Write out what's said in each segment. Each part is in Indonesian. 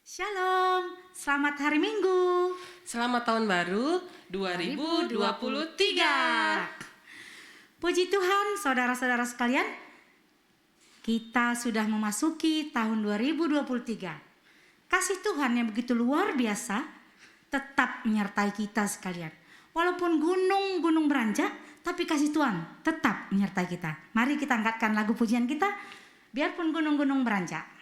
Shalom, selamat hari Minggu. Selamat tahun baru 2023. Puji Tuhan, saudara-saudara sekalian, kita sudah memasuki tahun 2023. Kasih Tuhan yang begitu luar biasa tetap menyertai kita sekalian. Walaupun gunung-gunung beranjak, tapi kasih Tuhan tetap menyertai kita. Mari kita angkatkan lagu pujian kita, biarpun gunung-gunung beranjak.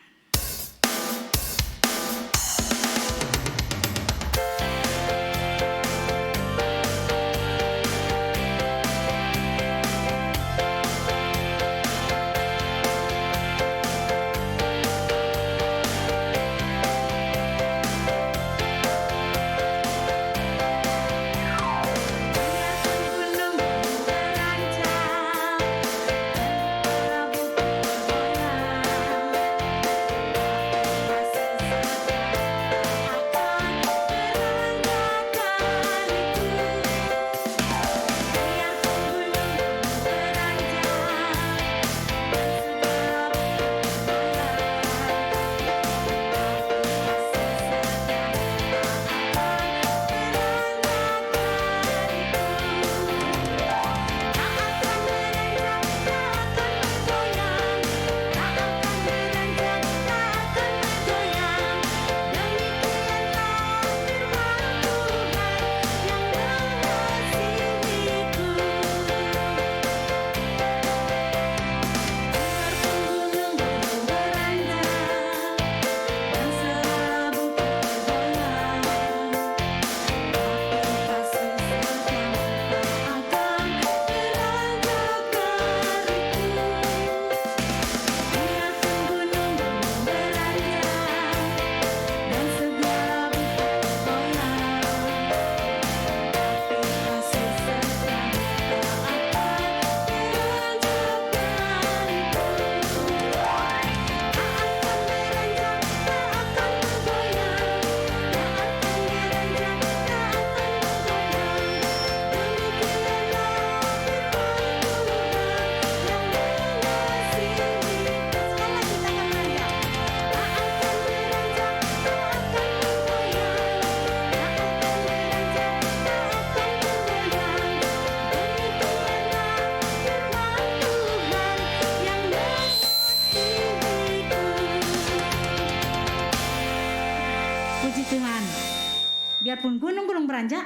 Biarpun gunung-gunung beranjak,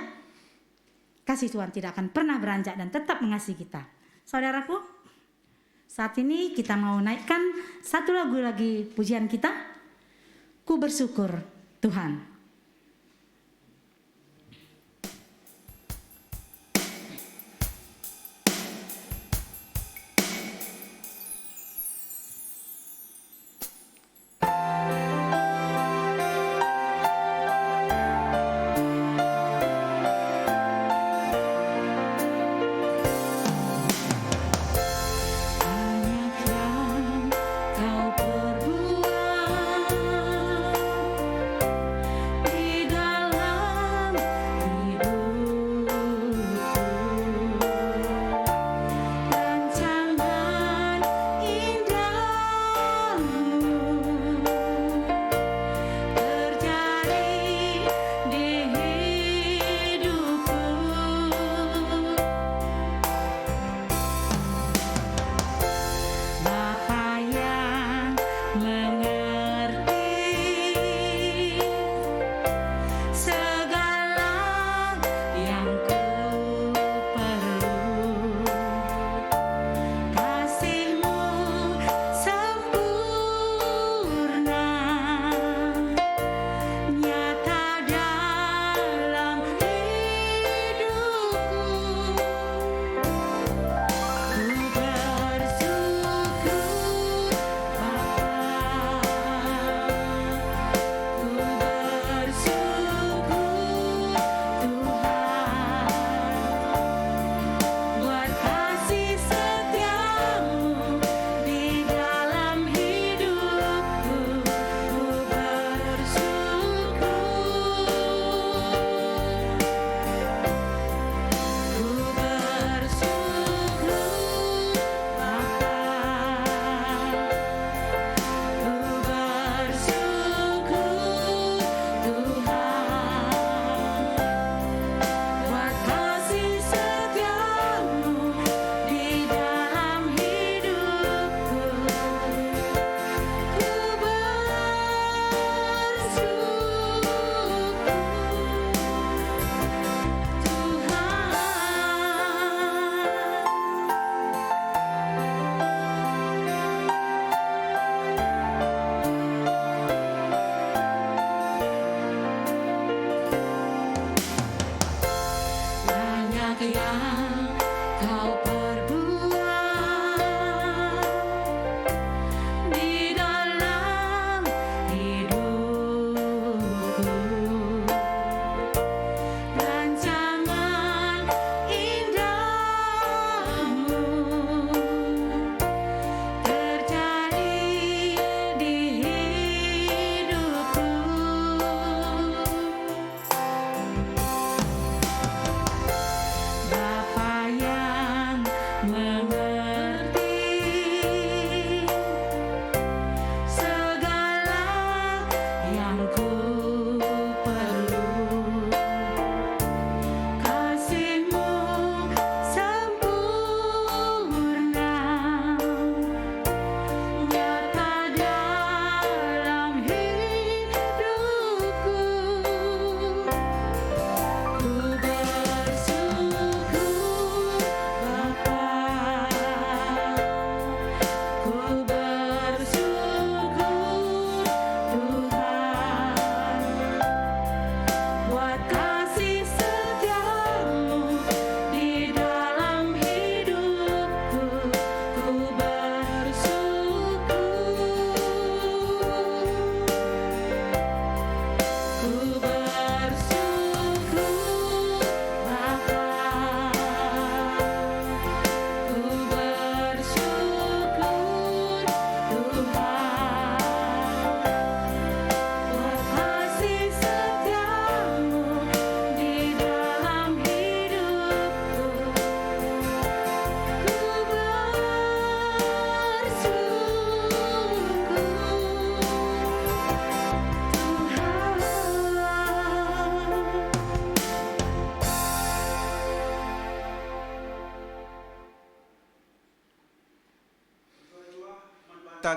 kasih Tuhan tidak akan pernah beranjak dan tetap mengasihi kita. Saudaraku, saat ini kita mau naikkan satu lagu lagi pujian kita, Ku Bersyukur Tuhan.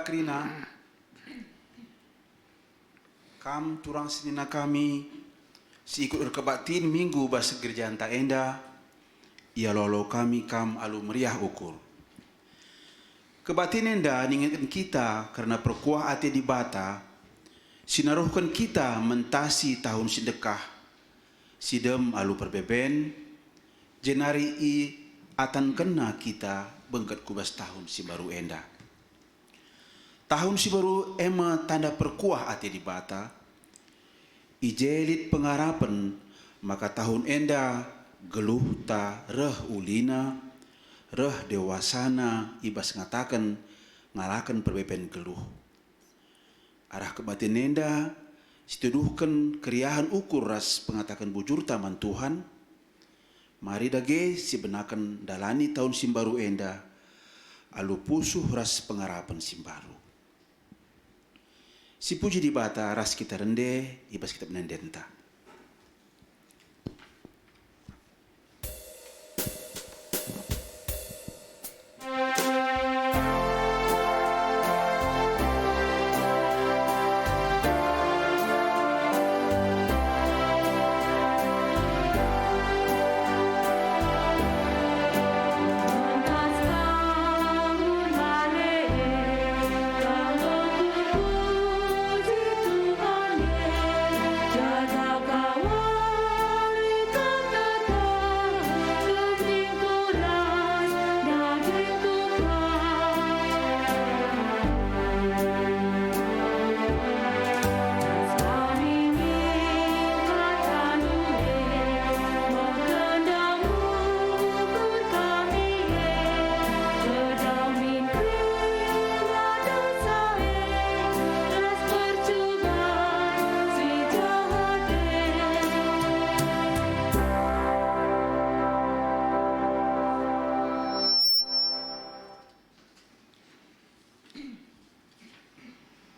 kerina kam turang senina kami si ikut berkebatin minggu bahasa gereja anta enda ia lolo kami kam alu meriah ukur kebatin enda ninginkan kita karena perkuah ate di bata sinaruhkan kita mentasi tahun sedekah sidem alu perbeben jenari i atan kena kita bengket kubas tahun si baru enda. Tahun si baru ema tanda perkuah ate di bata. Ijelit pengarapan maka tahun enda geluh ta reh ulina reh dewasana ibas ngatakan ngalakan perbeben geluh. Arah kebatin enda situduhkan keriahan ukur ras pengatakan bujur taman Tuhan. Mari dage si benakan dalani tahun simbaru enda alu pusuh ras pengarapan simbaru. Si puji di bata ras kita rende ibas kita menendenta.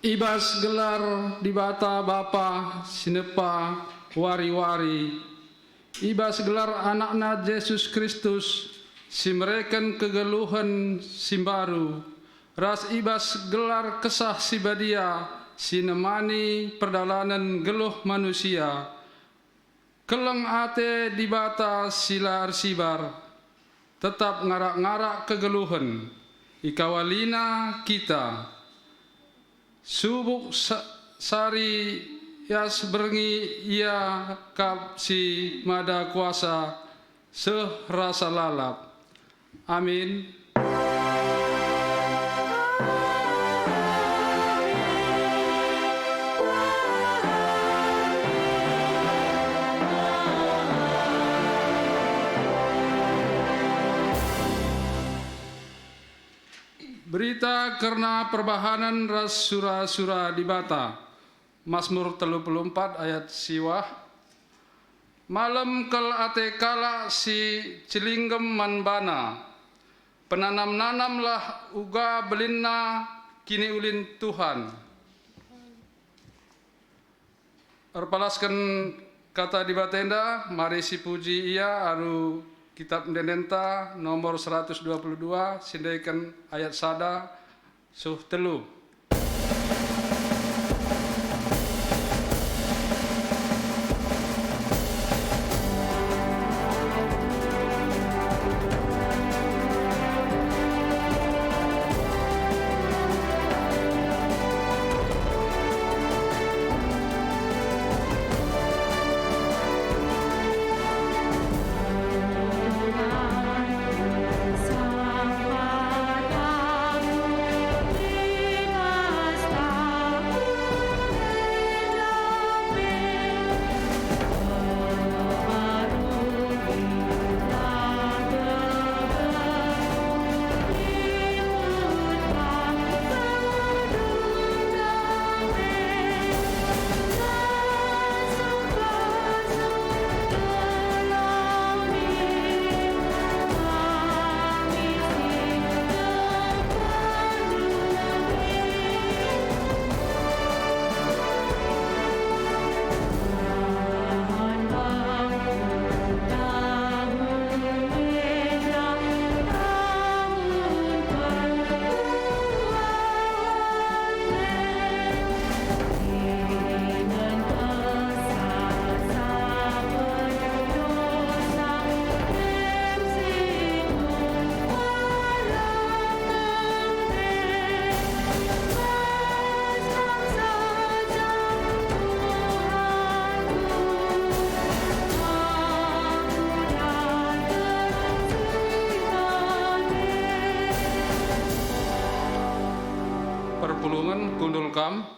Ibas gelar di bata Bapa sinepa wari-wari. Ibas gelar anakna Yesus Kristus si mereken kegeluhan simbaru. Ras ibas gelar kesah si badia si nemani perdalanan geluh manusia. Keleng ate di bata sila arsibar. Tetap ngarak-ngarak kegeluhan. Ikawalina kita. Subuk sari yas berengi ia kap si mada kuasa serasa lalap. Amin. Berita karena perbahanan ras sura-sura di bata. Mazmur 34 ayat siwah. Malam kel ate kala si cilinggem manbana. Penanam-nanamlah uga belinna kini ulin Tuhan. Erpalaskan kata di batenda, mari si puji ia aru kitab Mendenta nomor 122 sindaikan ayat sada suh telu. kam.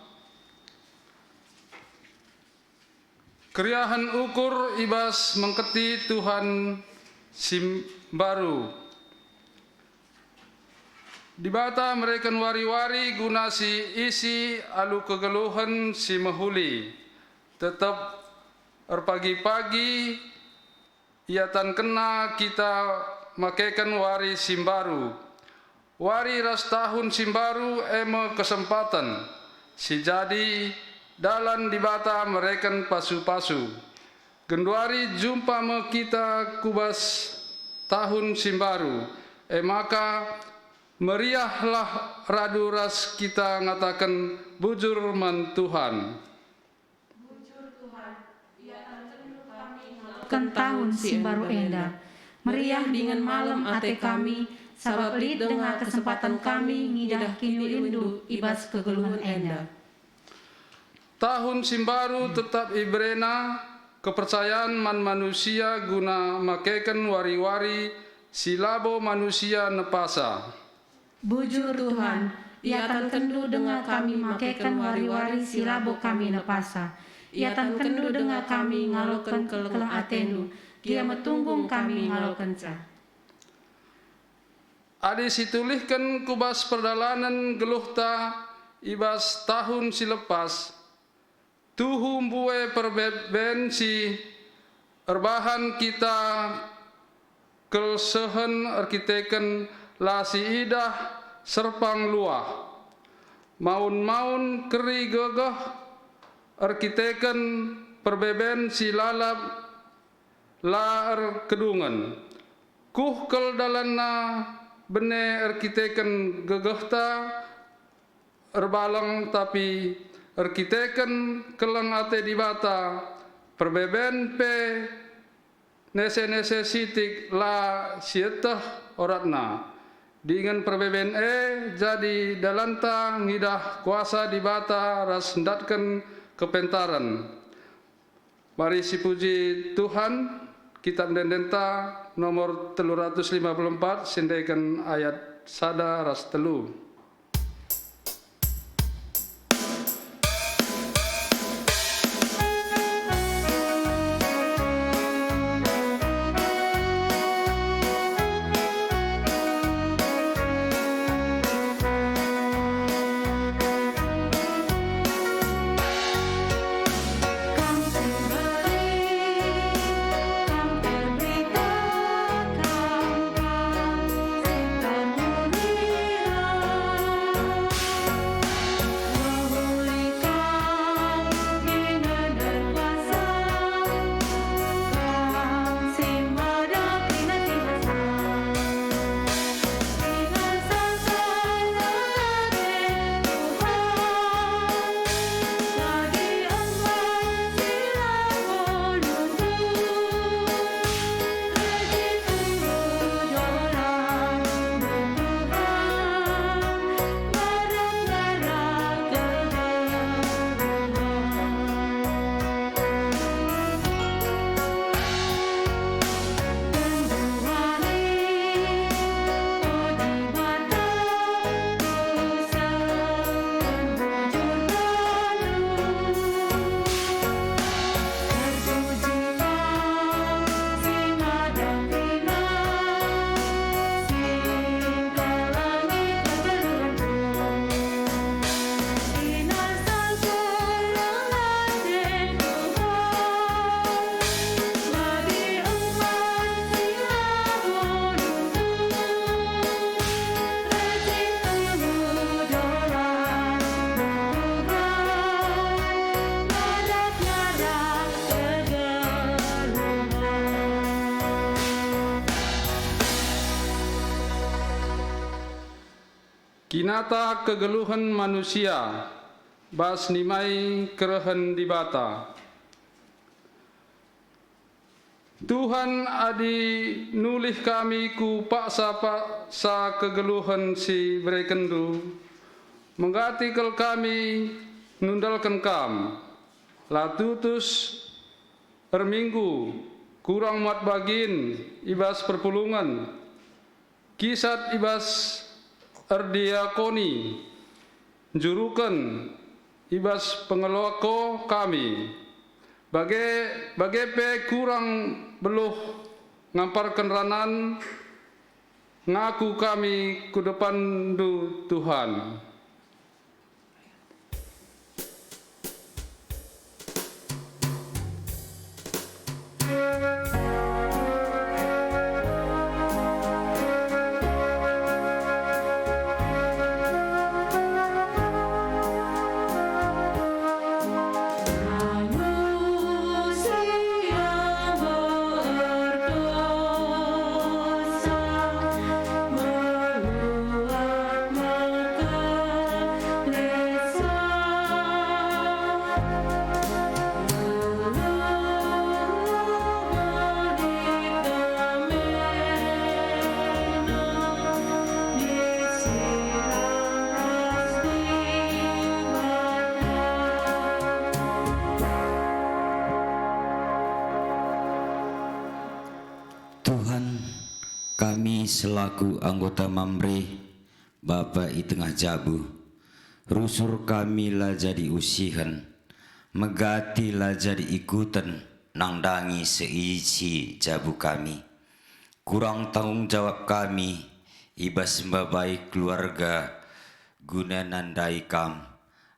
Keriahan ukur ibas mengketi Tuhan simbaru. Di bata mereka wari-wari guna si isi alu kegeluhan si mahuli. Tetap pagi-pagi iatan kena kita makaikan wari simbaru. Wari ras tahun simbaru eme kesempatan. Si jadi dalan di bata mereka pasu-pasu. Genduari jumpa me kita kubas tahun simbaru. Maka meriahlah radu ras kita ngatakan bujur man Tuhan. Kan tahun si baru enda, meriah dengan malam ate kami, sabab lid dengan kesempatan kami ngidah kini rindu ibas kegeluhan enda. Tahun simbaru tetap ibrena kepercayaan man manusia guna makaikan wari-wari silabo manusia nepasa. Bujur Tuhan, iatan kendu dengan kami makaikan wari-wari silabo kami nepasa. Iatan kendu dengan kami ngalokan kelang atendu, dia metunggung kami ngalokan ca. Adi situlihkan kubas perdalanan geluhta ibas tahun silepas. Tuhum bue perbensi erbahan kita kelsehen arkiteken lasi idah serpang luah. Maun-maun keri gegah arkiteken perbeben si lalap laer kedungan. Kuh kel dalanna bene arkiteken gegahta erbalang tapi arkiteken kelang ate di bata perbeben pe nese sitik la sietah oratna. Dengan perbeben jadi dalanta ngidah kuasa di bata ras ndatken kepentaran. Mari si puji Tuhan, kitab Dendenta nomor 354 sindaikan ayat sada ras telu. Kinata kegeluhan manusia, bas nimai kerehen di bata. Tuhan adi nulih kami ku paksa kegeluhan si berekendu, menggatikal kami nundalkan kam, latutus perminggu, kurang mat bagin, ibas perpulungan, kisat ibas erdiakoni, jurukan ibas pengelola kami. Bagi pe kurang beluh ngamparkan ranan ngaku kami ku depan du Tuhan. Kami selaku anggota Mamre Bapak i tengah Jabu, rusur kami lah jadi usihan, megati lah jadi ikutan nangdangi seisi Jabu kami. Kurang tanggung jawab kami, ibas baik keluarga guna nandai kam,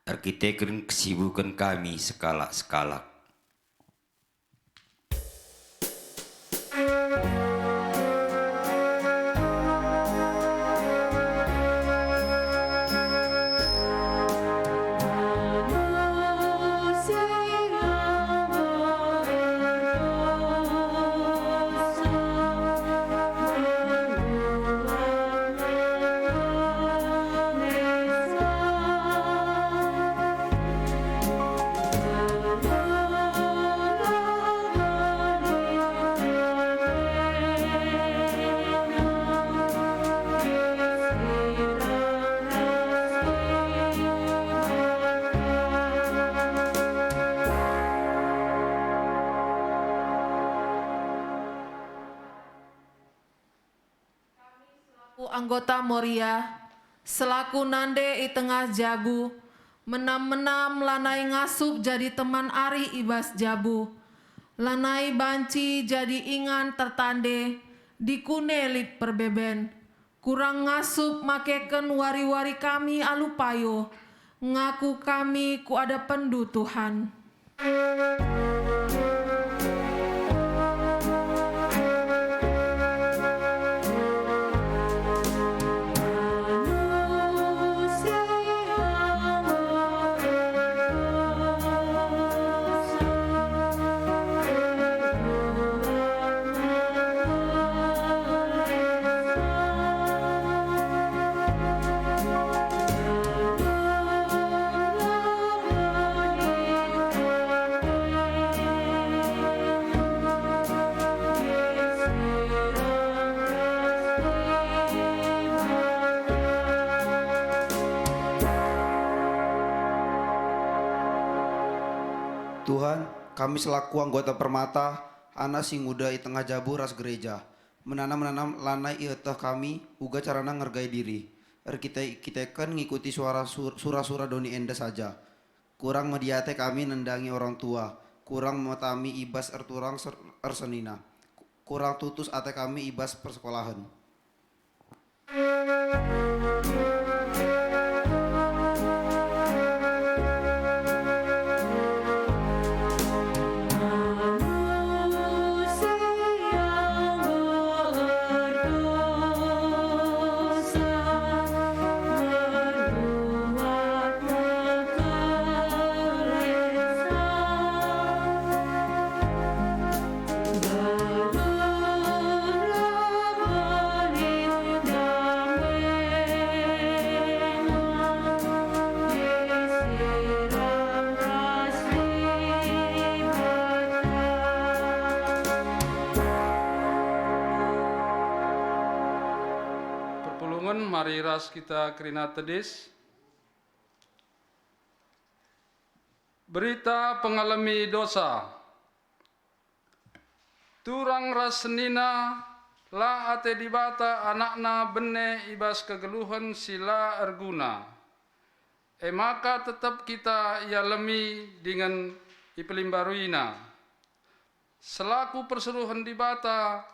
arkitektur kesibukan kami sekalak-sekalak. Anggota Moria selaku nande i tengah Jabu, menam-menam lanai ngasup jadi teman ari ibas Jabu, lanai banci jadi ingan tertande dikune lit perbeben, kurang ngasup makeken wari-wari kami alupayo, ngaku kami ku ada pendu Tuhan. Tuhan, kami selaku anggota Permata, anak sing muda i tengah Jabu ras gereja, menanam lanai i etah kami, uga carana ngergai diri. Kita kan ngikuti surah-surah doni enda saja. Kurang mediate kami nendangi orang tua, kurang metami ibas erturang ersenina, kurang tutus ate kami ibas persekolahan. Mari ras kita kerina tedis. Berita pengalami dosa. Turang ras senina la ate dibata anakna bene ibas kegeluhan sila erguna. maka tetap kita ia lemi dengan ipelimbaruina. Selaku perseruhan di bata,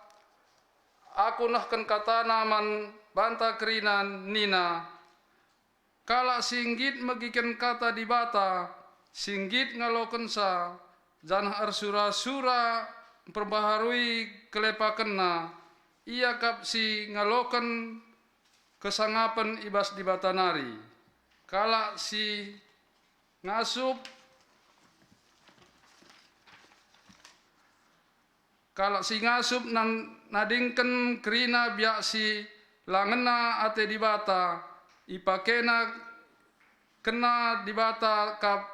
aku nahkan kata naman banta kerinan nina. Kala singgit megiken kata di bata, singgit ngaloken sa, janah arsura-sura perbaharui kelepakenna, ia kapsi ngaloken kesangapan ibas di bata nari. Kala si ngasup nadingken kerina biak si langena ate di bata ipakena kena di bata kap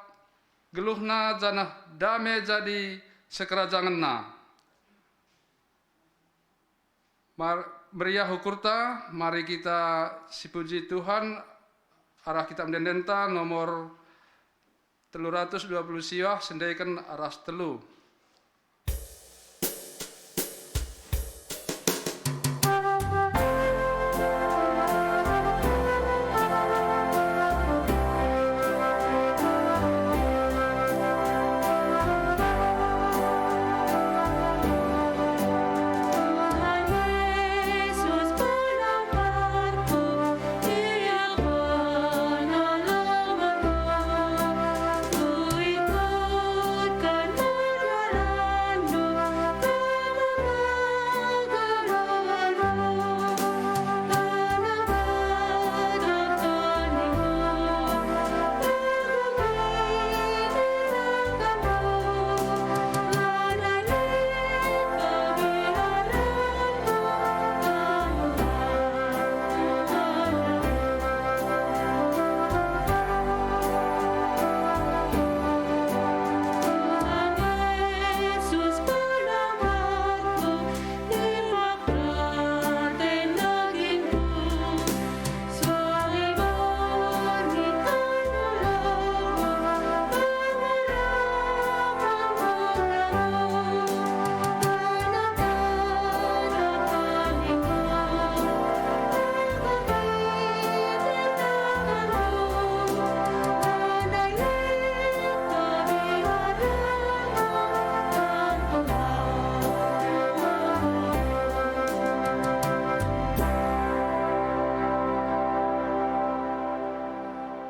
geluhna janah dame jadi sekerajangenna. Meriah hukurta, mari kita sipuji Tuhan. Arah kitab Dendenta nomor 320 siwah sendaikan aras telu.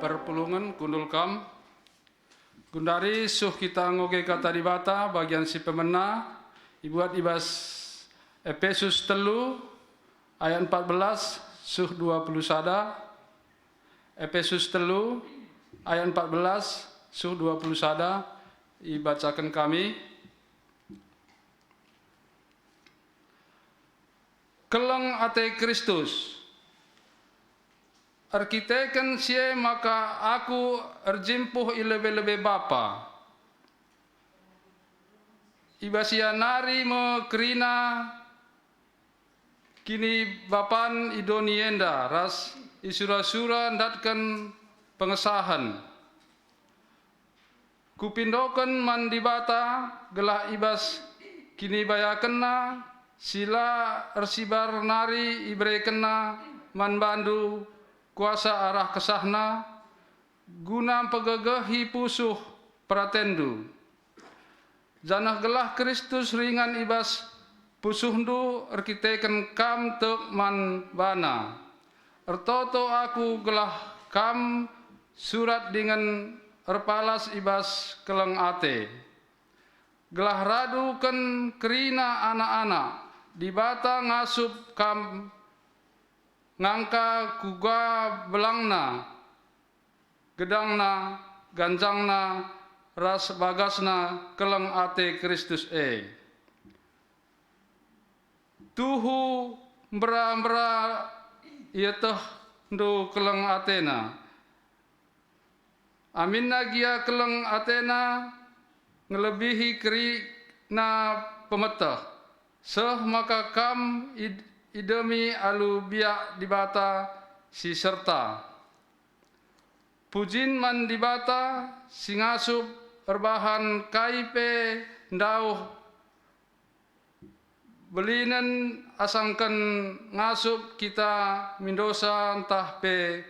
Perpulungan kundul kam gundari suh kita ngoge kata di bata bagian si pemena ibuat ibas Efesus telu ayat 14 suh 20 sada. Efesus telu ayat 14 suh 20 sada ibacakan kami. Keleng ate Kristus arkiteken sie maka aku erjimpuh ilebe-lebe bapa. Ibasia nari me kerina kini bapan idonienda ras isura-sura ndatkan pengesahan. Kupindoken mandibata gelah ibas kini bayakena sila ersibar nari ibrekena man bandu kuasa arah kesahna guna pegegehi pusuh pratendu. Janah gelah Kristus ringan ibas pusuhndu erkiteken kam tek man bana. Ertoto aku gelah kam surat dengan erpalas ibas keleng ate. Gelah raduken kerina anak-anak dibata ngasup kam ngangka kuga belangna gedangna ganjangna ras bagasna keleng ate Kristus tuhu mbra-mbra ieteh ndu keleng atena aminna gia keleng atena ngelebihi kerina pemeteh seh maka kam idemi alu biak dibata si serta. Pujin man dibata si ngasup erbahan kaipe ndauh belinen asangken ngasup kita mindosa entah pe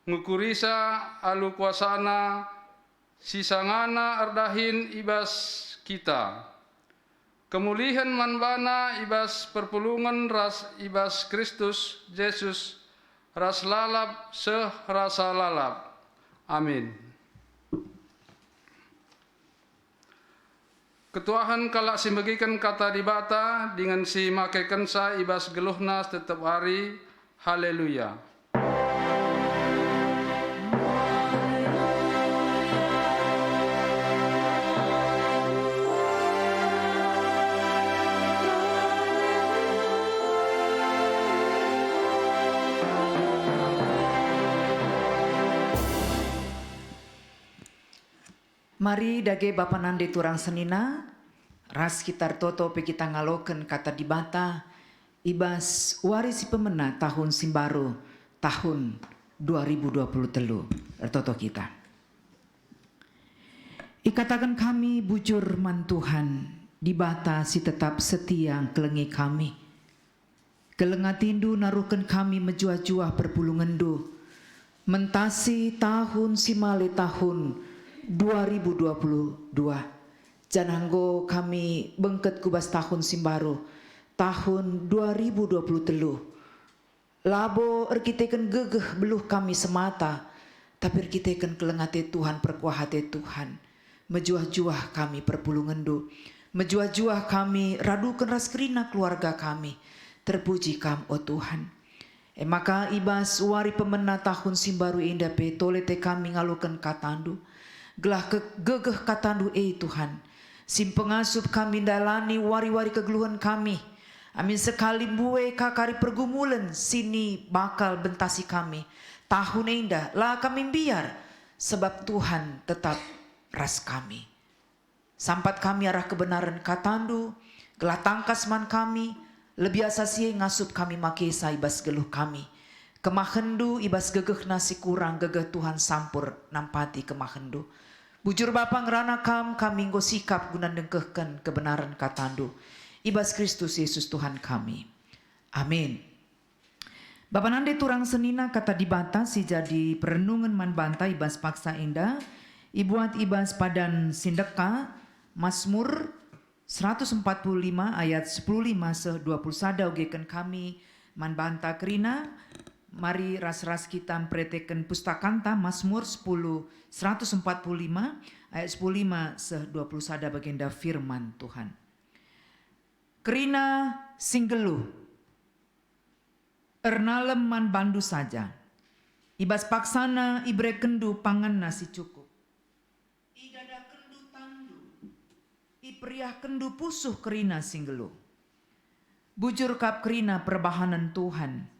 ngukurisa alu kuasana sisangana ardahin ibas kita. Kemulihan manbana ibas perpulungan ras ibas Kristus Yesus ras lalap rasa lalap. Amin. Ketuahan kalak si bagikan kata dibata dengan si makaikan sa ibas geluhna tetap hari. Haleluya. Mari dage Bapa nande turang senina, ras kitar toto pe kita ngaloken kata dibata, ibas warisi pemena tahun simbaru tahun 2023 toto kita. Ikatakan kami bujur man Tuhan, dibata si tetap setia kelengi kami. Kelengatindu naruhkan kami menjua-jua perpulungendu, mentasi tahun simale tahun 2022. Jananggo kami bengket kubas tahun simbaru tahun 2023. Labo erkiteken gegeh beluh kami semata, tapi erkiteken kelengate Tuhan perkuahate Tuhan. Mejuah-juah kami perpulungendu, mejuah-juah kami radukan raskrina keluarga kami. Terpuji kam oh Tuhan. Maka ibas wari pemena tahun simbaru indah pe tolete kami ngalukan katandu. Gelah gegeh katandu Tuhan. Sim pengasup kami dalani wari-wari kegeluhan kami. Amin sekali buwe kakari pergumulan sini bakal bentasi kami. Tahun indah lah kami biar sebab Tuhan tetap ras kami. Sampat kami arah kebenaran katandu. Gelah tangkas man kami. Lebih asasi ngasup kami makesa ibas geluh kami. Kemahendu ibas gegeh nasi kurang gegeh Tuhan sampur nampati kemahendu. Bujur Bapa ngerana kami nggo sikap guna dengkehkan kebenaran katandu. Ibas Kristus Yesus Tuhan kami. Amin. Bapa nande turang senina kata dibata si jadi perenungan man banta ibas paksa indah. Ibuat ibas padan sindeka Mazmur 145 ayat 10 se 21 ogekan kami man banta kerina. Mari ras-ras kita mempreteken pustakanta Mazmur 145 ayat 15 se 21 baginda firman Tuhan. Kerina singgelu ernalem man bandu saja. Ibas paksana ibre kendu pangan nasi cukup. Idada kendu tandu. Ipriah kendu pusuh kerina singgelu. Bujur kap kerina perbahanan Tuhan.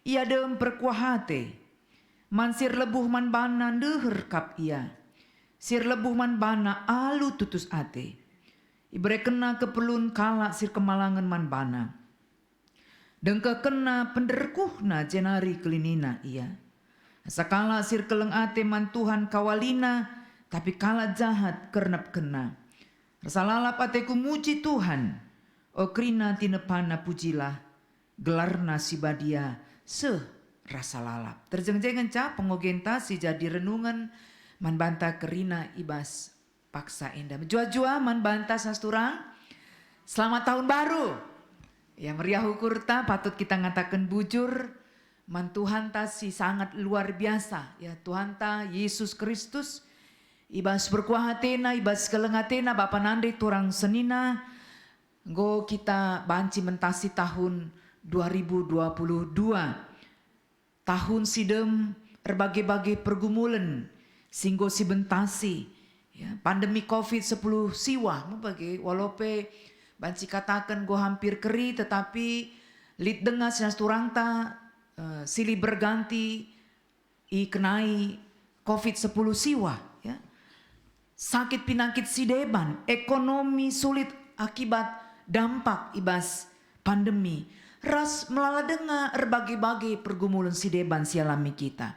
Ia dem perkuahate. Man sir lebuh man bana deher kap ia. Sir lebuh man bana alu tutus ate. Ibre kena keperluan kala sir kemalangan man bana. Dengke kena penderkuhna jenari kelinina ia. Sakala sir keleng ate man Tuhan kawalina. Tapi kala jahat kernap kena. Rasalalap ateku muji Tuhan. O krina tinepana pujilah. Gelarna si badia rasa lalap. Terjeng-jengen ca pengogenta si jadi renungan man banta kerina ibas paksa indah. Menjua-jua man banta sasturang. Selamat tahun baru. Ya meriah ukurta patut kita ngatakan bujur. Man Tuhan ta si sangat luar biasa. Ya Tuhan ta Yesus Kristus. Ibas berkuahatena, ibas kelengatena Bapa nande turang senina. Go kita banci mentasi tahun 2022. Tahun sidem berbagai-bagai pergumulan singgo si bentasi ya, pandemi COVID-10 siwa bagi walope banci katakan go hampir keri tetapi lid dengar sinasturang ta silih berganti kenai COVID-10 siwa ya. Sakit pinangkit sideban, ekonomi sulit akibat dampak ibas pandemi. Ras melala dengar berbagai-bagai pergumulan sideban sialami kita.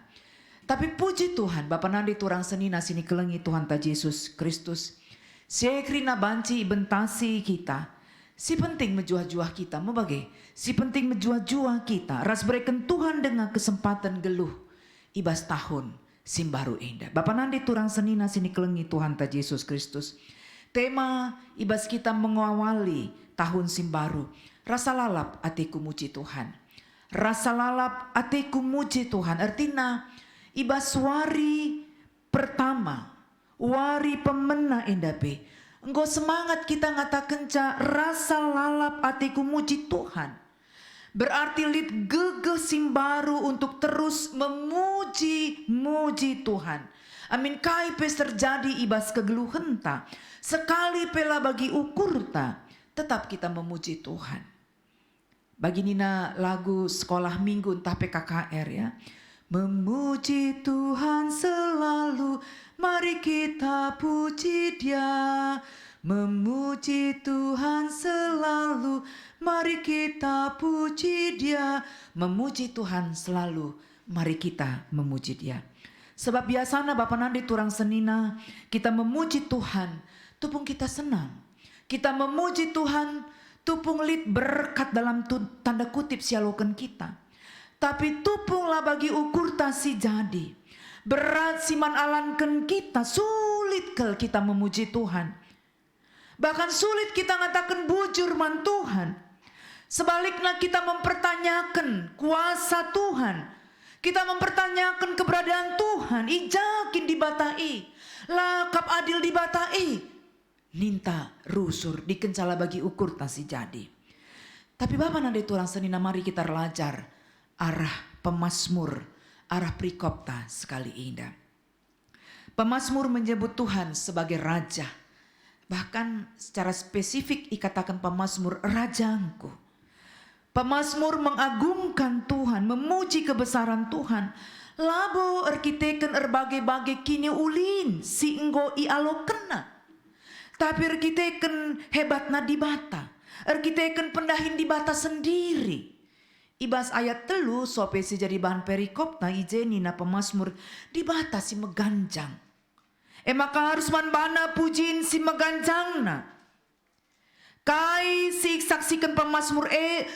Tapi puji Tuhan, Bapa nandi turang senina sini kelengi Tuhan ta Yesus Kristus. Sekrina banci ibentasi kita. Si penting menjuah-juah kita, mau bagai? Si penting menjuah-juah kita. Ras berikan Tuhan dengan kesempatan geluh. ibas tahun simbaru enda. Bapa nandi turang senina sini kelengi Tuhan ta Yesus Kristus. Tema ibas kita mengawali tahun simbaru. Rasa lalap atiku muji Tuhan. Rasa lalap atiku muji Tuhan. Artinya ibas wari pertama, wari pemena endape. Engkau semangat kita ngatakan rasa lalap atiku muji Tuhan. Berarti lit gege simbaru untuk terus memuji Tuhan. Amin kai pes terjadi ibas kegeluhan ta. Sekali pela bagi ukur ta. Tetap kita memuji Tuhan. Bagi Nina lagu sekolah minggu entah PKKR ya. Memuji Tuhan selalu, mari kita puji Dia. Memuji Tuhan selalu, mari kita puji Dia. Memuji Tuhan selalu, mari kita memuji Dia. Sebab biasanya Bapak Nandi turang senina, kita memuji Tuhan, tupung kita senang. Kita memuji Tuhan, tupung lit berkat dalam tanda kutip sialokan kita. Tapi tupunglah bagi ukur si jadi. Berat siman alankan kita, sulit kel kita memuji Tuhan. Bahkan sulit kita ngatakan bujur man Tuhan. Sebaliknya kita mempertanyakan kuasa Tuhan. Kita mempertanyakan keberadaan Tuhan. Ijakin dibatai. Lakap adil dibatai. Ninta rusur dikencala bagi ukur si jadi. Tapi Bapak nade turang senina mari kita belajar arah pemazmur, arah prikopta sekali indah. Pemazmur menyebut Tuhan sebagai Raja. Bahkan secara spesifik dikatakan pemazmur Rajangku. Pemazmur mengagungkan Tuhan, memuji kebesaran Tuhan. Labo arkiteken erbagai-bagai kini ulin si enggo ialo kena. Tapi arkiteken hebatna di bata. Arkiteken pendahin di bata sendiri. Ibas ayat telu sopesi jadi bahan perikop na ijeni na pemazmur dibatasi meganjang. Maka harus manbana pujiin si meganjang na. Kai si saksikan pemazmur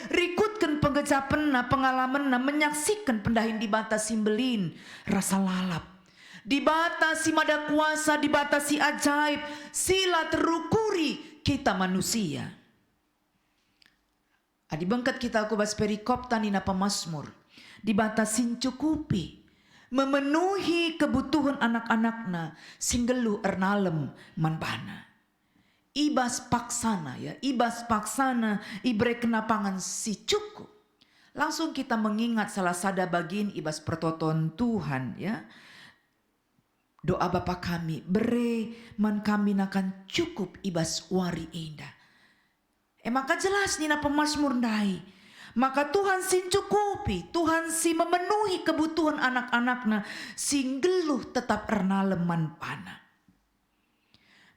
rikutkan penggejapan na pengalaman na menyaksikan pendahin dibatasi belin rasa lalap. Dibatasi mada kuasa, dibatasi ajaib, sila terukuri kita manusia. Adi bengkat kita aku bas perikop tanina pemazmur. Dibatasin cukupi. Memenuhi kebutuhan anak-anakna. Singgelu ernalem manbana. Ibas paksana ya. Ibas paksana ibre kenapangan si cukup. Langsung kita mengingat salah sada bagian ibas pertoton Tuhan ya. Doa Bapa kami. Bere man kami nakan cukup ibas wari indah. Maka jelas nina pemazmur ndai. Maka Tuhan sin cukupi. Tuhan si memenuhi kebutuhan anak-anakna. Singgeluh tetap ernalem manbana.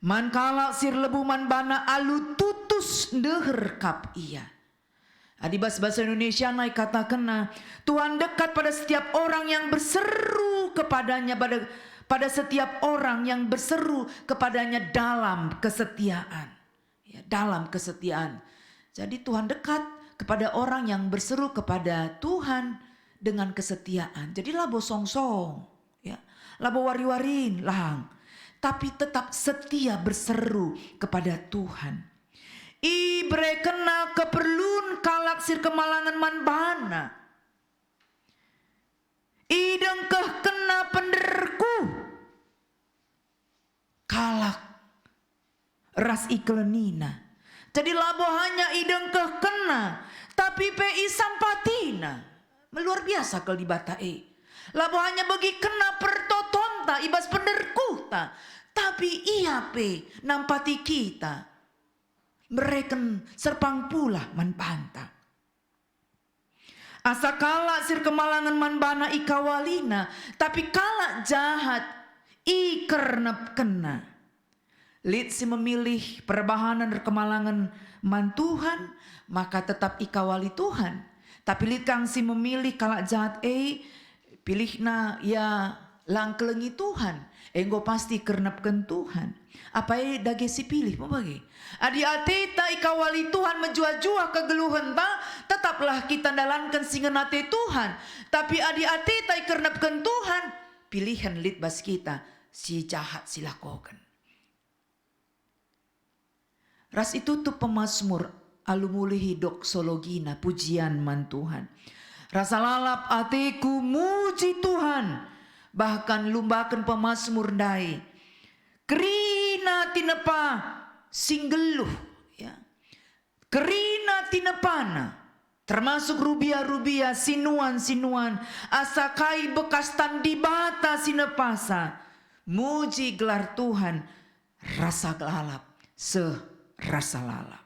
Man kala sir lebu manbana alu tutus ndeher kap iya. Adibas bahasa Indonesia naik katakan Tuhan dekat pada setiap orang yang berseru kepadanya. Pada setiap orang yang berseru kepadanya dalam kesetiaan. Ya, dalam kesetiaan. Jadi Tuhan dekat kepada orang yang berseru kepada Tuhan dengan kesetiaan. Jadi labo song-song, ya, labo wari-warin lang, tapi tetap setia berseru kepada Tuhan. Ibre kena keperluan kalaksir kemalangan manbana. Ideng keh kena penderku. Kalak ras iklenina. Jadi labo hanya ideng keh kena. Tapi PI sampatina. Luar biasa kalau dibatai. Labo hanya bagi kena pertotonta. Ibas penderkuta. Tapi iya pe nampati kita. Mereken serpang pula manpanta. Asa kala sir kemalangan manbana ikawalina. Tapi kala jahat ikernep kena. Lid si memilih perbahanan kemalangan man Tuhan, maka tetap ikawali Tuhan. Tapi lid kang si memilih kalak jahat pilihna ya lang kelengi Tuhan. Enggo pasti kernapkan Tuhan. Apa dage si pilih mau bagi. Adi ateta ikawali Tuhan menjua-jua kegeluhan ta, tetaplah kita dalankan singenate Tuhan. Tapi adi ateta ikernapkan Tuhan, pilihan litbas kita si jahat silakokan. Ras itu tu pemazmur alumulihi doksologina pujian man Tuhan. Rasa lalap atiku muji Tuhan, bahkan lumbakan pemazmur dai. Kerina tinepa singgeluh, ya. Kerina tinepana, termasuk rubia-rubia, sinuan-sinuan, asakai bekas tandibata sinepasa. Muji gelar Tuhan, rasa lalap, serasa lalap.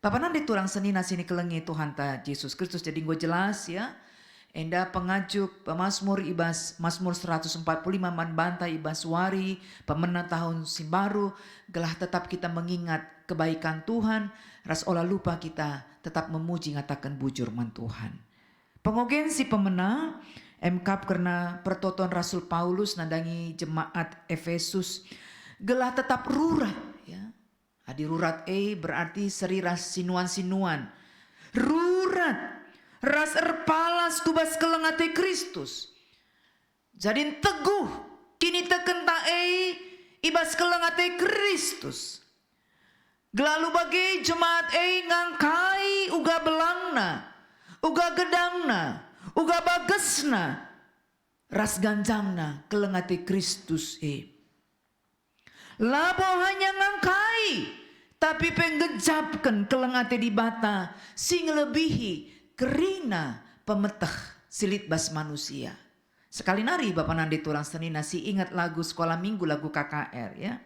Bapak nanti turang senina sini kelengi Tuhan ta Yesus Kristus, jadi gue jelas ya. Enda pengajuk pemazmur ibas Mazmur 145 man banta ibas wari pemena tahun simbaru, gelah tetap kita mengingat kebaikan Tuhan, ras olah lupa kita tetap memuji ngatakan bujur man Tuhan. Pengogen si pemena MKap karena pertoton Rasul Paulus nandangi jemaat Efesus, gelah tetap rurat ya. Adi rurat berarti seriras sinuan-sinuan. Rurat ras erpalas kubas kelengate Kristus. Jadi teguh kini tekenta ibas kelengate Kristus. Gelalu bagi jemaat ngangkai uga belangna, uga gedangna, uga bagesna, ras ganjangna kelengate Kristus Labo hanya ngangkai, tapi penggejapkan kelengate di bata sing lebihi kerina pemeteh silit bas manusia. Sekali nari Bapak Nandi turang seni nasi ingat lagu sekolah minggu, lagu KKR ya.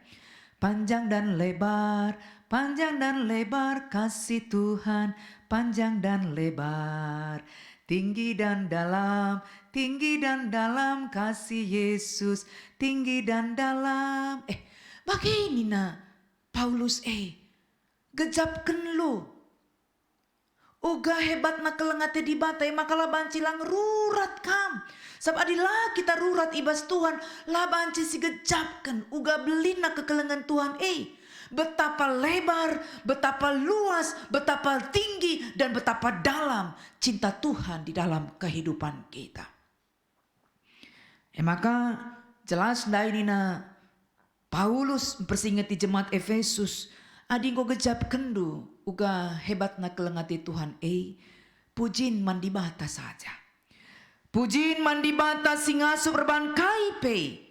Panjang dan lebar kasih Tuhan, panjang dan lebar, tinggi dan dalam kasih Yesus, tinggi dan dalam. Begini Paulus gejapkan lu. Uga hebat na kelengate di batai makalah bancilang rurat kam. Sab adilah kita rurat ibas Tuhan, lah banci si gejapkan uga belina kekelengan Tuhan. Betapa lebar, betapa luas, betapa tinggi dan betapa dalam cinta Tuhan di dalam kehidupan kita. Maka jelas dainina Paulus mempersingati jemaat Efesus, adi ngo gejap kendu uga hebat na kelengati Tuhan pujin mandi bata saja. Pujin mandi bata si ngasup reban kaipe.